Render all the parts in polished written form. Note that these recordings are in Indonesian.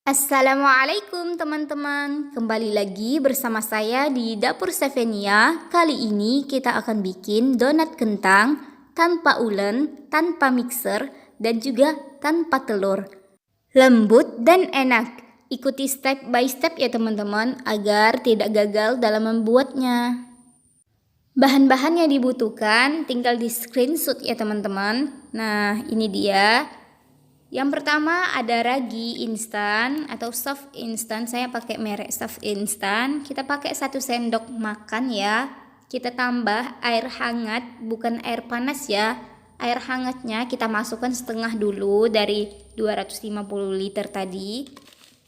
Assalamualaikum teman-teman, kembali lagi bersama saya di Dapur Stevenia. Kali ini kita akan bikin donat kentang tanpa ulen, tanpa mixer, dan juga tanpa telur. Lembut dan enak. Ikuti step by step ya teman-teman agar tidak gagal dalam membuatnya. Bahan-bahan yang dibutuhkan tinggal di screenshot ya teman-teman. Nah, ini dia. Yang pertama ada ragi instan atau soft instan. Saya pakai merek soft instan. Kita pakai 1 sendok makan ya. Kita tambah air hangat, bukan air panas ya. Air hangatnya kita masukkan setengah dulu dari 250 liter tadi.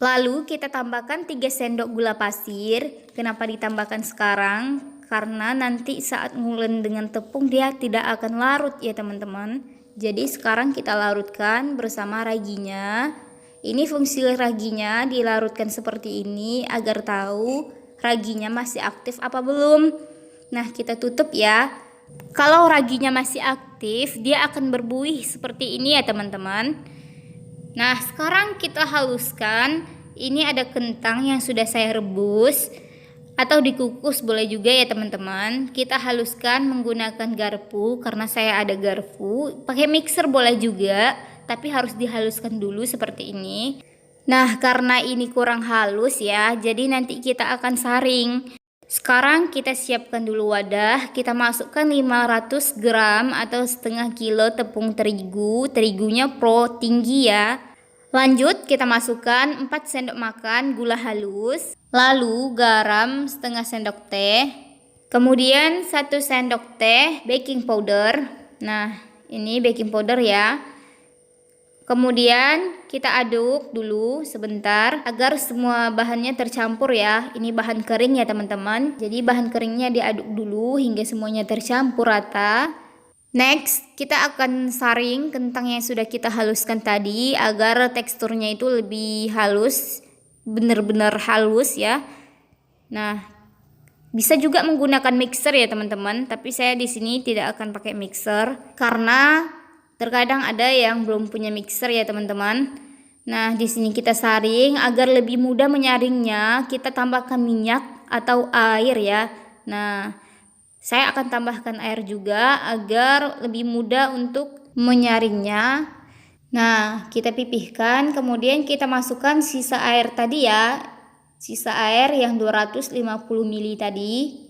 Lalu kita tambahkan 3 sendok gula pasir. Kenapa ditambahkan sekarang? Karena nanti saat ngulen dengan tepung dia tidak akan larut ya teman-teman. Jadi sekarang kita larutkan bersama raginya. Ini fungsi raginya dilarutkan seperti ini agar tahu raginya masih aktif apa belum. Nah, kita tutup ya. Kalau raginya masih aktif, dia akan berbuih seperti ini ya teman-teman. Nah, sekarang kita haluskan. Ini ada kentang yang sudah saya rebus atau dikukus boleh juga ya teman-teman. Kita haluskan menggunakan garpu karena saya ada garpu. Pakai mixer boleh juga, tapi harus dihaluskan dulu seperti ini. Nah, karena ini kurang halus ya, jadi nanti kita akan saring. Sekarang kita siapkan dulu wadah. Kita masukkan 500 gram atau setengah kilo tepung terigu. Terigunya pro tinggi ya. Lanjut kita masukkan 4 sendok makan gula halus, lalu garam setengah sendok teh, kemudian 1 sendok teh baking powder. Nah, ini baking powder ya. Kemudian kita aduk dulu sebentar agar semua bahannya tercampur ya. Ini bahan kering ya teman-teman. Jadi bahan keringnya diaduk dulu hingga semuanya tercampur rata. Next, kita akan saring kentang yang sudah kita haluskan tadi agar teksturnya itu lebih halus, benar-benar halus ya. Nah, bisa juga menggunakan mixer ya teman-teman, tapi saya di sini tidak akan pakai mixer karena terkadang ada yang belum punya mixer ya teman-teman. Nah, di sini kita saring agar lebih mudah menyaringnya, kita tambahkan minyak atau air ya. Nah, saya akan tambahkan air juga agar lebih mudah untuk menyaringnya. Nah, kita pipihkan, kemudian kita masukkan sisa air tadi ya. Sisa air yang 250 ml tadi.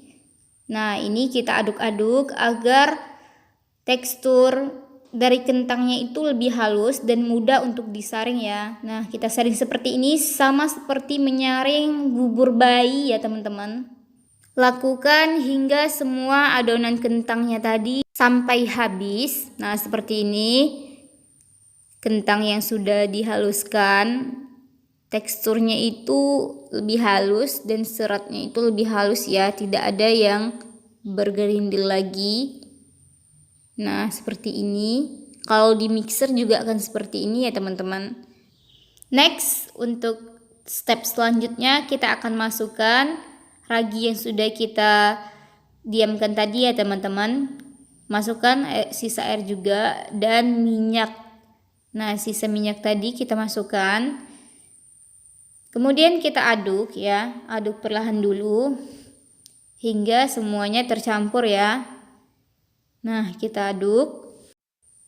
Nah, ini kita aduk-aduk agar tekstur dari kentangnya itu lebih halus dan mudah untuk disaring ya. Nah, kita saring seperti ini sama seperti menyaring bubur bayi ya teman-teman. Lakukan hingga semua adonan kentangnya tadi sampai habis. Nah, seperti ini. Kentang yang sudah dihaluskan, teksturnya itu lebih halus dan seratnya itu lebih halus ya. Tidak ada yang bergerindil lagi. Nah, seperti ini. Kalau di mixer juga akan seperti ini ya teman-teman. Next, untuk step selanjutnya kita akan masukkan ragi yang sudah kita diamkan tadi ya teman-teman. Masukkan sisa air juga dan minyak. Nah, sisa minyak tadi kita masukkan. Kemudian kita aduk ya. Aduk perlahan dulu hingga semuanya tercampur ya. Nah, kita aduk.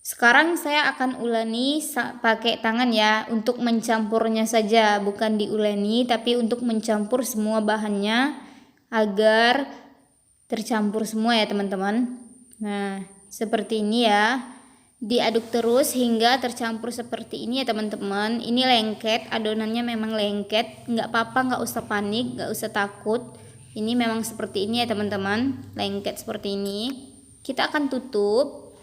Sekarang saya akan uleni pakai tangan ya untuk mencampurnya saja, bukan diuleni tapi untuk mencampur semua bahannya agar tercampur semua ya teman-teman. Nah, seperti ini ya. Diaduk terus hingga tercampur seperti ini ya teman-teman. Ini lengket, adonannya memang lengket. Nggak apa-apa, nggak usah panik, nggak usah takut. Ini memang seperti ini ya teman-teman. Lengket seperti ini. Kita akan tutup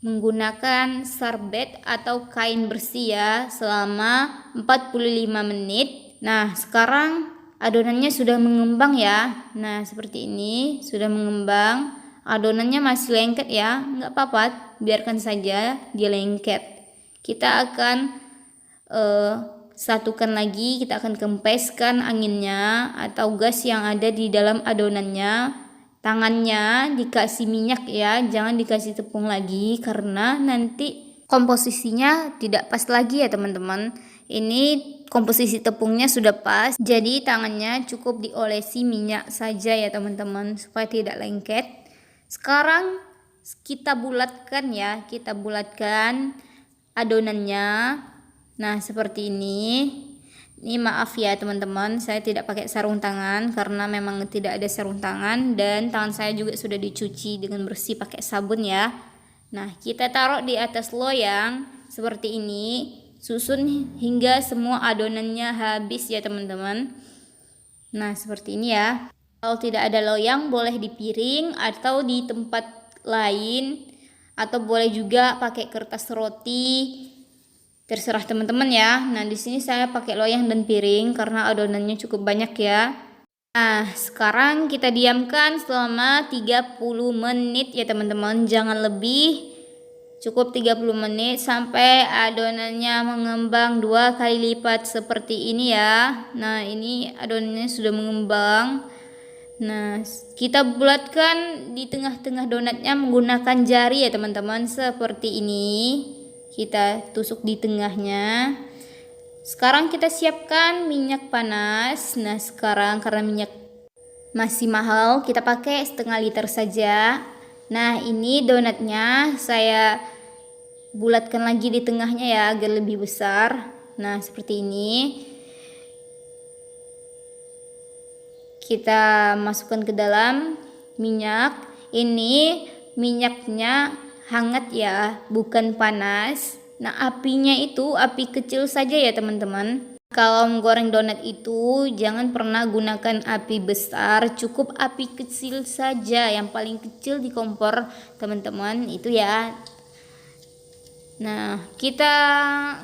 menggunakan sarbet atau kain bersih ya selama 45 menit. Nah, sekarang adonannya sudah mengembang ya. Nah, seperti ini sudah mengembang. Adonannya masih lengket ya, nggak apa-apa, biarkan saja dia lengket. Kita akan satukan lagi, kita akan kempeskan anginnya atau gas yang ada di dalam adonannya. Tangannya dikasih minyak ya, jangan dikasih tepung lagi karena nanti komposisinya tidak pas lagi ya teman-teman. Ini komposisi tepungnya sudah pas, jadi tangannya cukup diolesi minyak saja ya teman-teman, supaya tidak lengket. Sekarang kita bulatkan ya, kita bulatkan adonannya. Nah seperti ini. Ini maaf ya teman-teman, saya tidak pakai sarung tangan karena memang tidak ada sarung tangan, dan tangan saya juga sudah dicuci dengan bersih pakai sabun ya. Nah kita taruh di atas loyang seperti ini, susun hingga semua adonannya habis ya teman-teman. Nah seperti ini ya. Kalau tidak ada loyang boleh di piring atau di tempat lain, atau boleh juga pakai kertas roti, terserah teman-teman ya. Nah di sini saya pakai loyang dan piring karena adonannya cukup banyak ya. Nah sekarang kita diamkan selama 30 menit ya teman-teman, jangan lebih, cukup 30 menit sampai adonannya mengembang 2 kali lipat seperti ini ya. Nah ini adonannya sudah mengembang. Nah kita bulatkan di tengah-tengah donatnya menggunakan jari ya teman-teman, seperti ini. Kita tusuk di tengahnya. Sekarang kita siapkan minyak panas. Nah sekarang karena minyak masih mahal, kita pakai setengah liter saja. Nah ini donatnya saya bulatkan lagi di tengahnya ya agar lebih besar. Nah seperti ini. Kita masukkan ke dalam minyak. Ini minyaknya hangat ya, bukan panas. Nah apinya itu api kecil saja ya teman-teman. Kalau menggoreng donat itu jangan pernah gunakan api besar, cukup api kecil saja, yang paling kecil di kompor teman-teman itu ya. Nah kita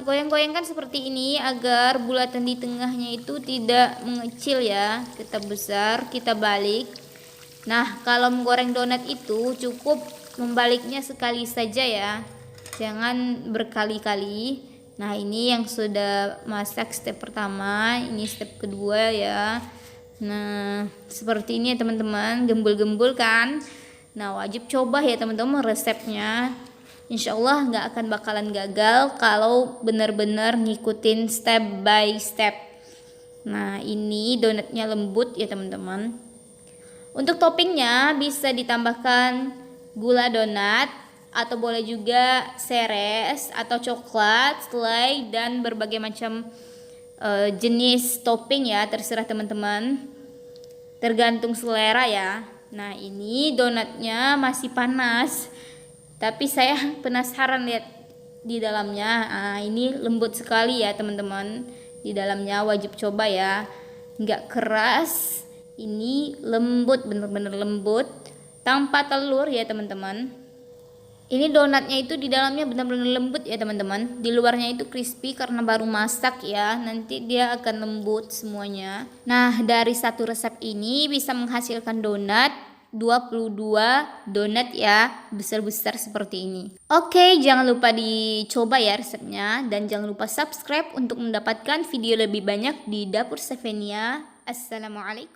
goyang-goyangkan seperti ini agar bulatan di tengahnya itu tidak mengecil ya, tetap besar. Kita balik. Nah kalau menggoreng donat itu cukup membaliknya sekali saja ya, jangan berkali-kali. Nah ini yang sudah masak step pertama, ini step kedua ya. Nah seperti ini ya teman-teman, gembul-gembul kan. Nah wajib coba ya teman-teman resepnya, insya Allah nggak akan bakalan gagal kalau benar-benar ngikutin step by step. Nah ini donatnya lembut ya teman-teman. Untuk toppingnya bisa ditambahkan gula donat, atau boleh juga seres atau coklat, selai, dan berbagai macam jenis topping ya, terserah teman-teman, tergantung selera ya. Nah ini donatnya masih panas, tapi saya penasaran lihat di dalamnya. Nah ini lembut sekali ya teman-teman, di dalamnya wajib coba ya, nggak keras, ini lembut, bener-bener lembut tanpa telur ya teman-teman. Ini donatnya itu di dalamnya benar-benar lembut ya teman-teman, di luarnya itu crispy karena baru masak ya, nanti dia akan lembut semuanya. Nah dari satu resep ini bisa menghasilkan donat 22 donat ya, besar-besar seperti ini. Oke, jangan lupa dicoba ya resepnya, dan jangan lupa subscribe untuk mendapatkan video lebih banyak di Dapur Stefenia. Assalamualaikum.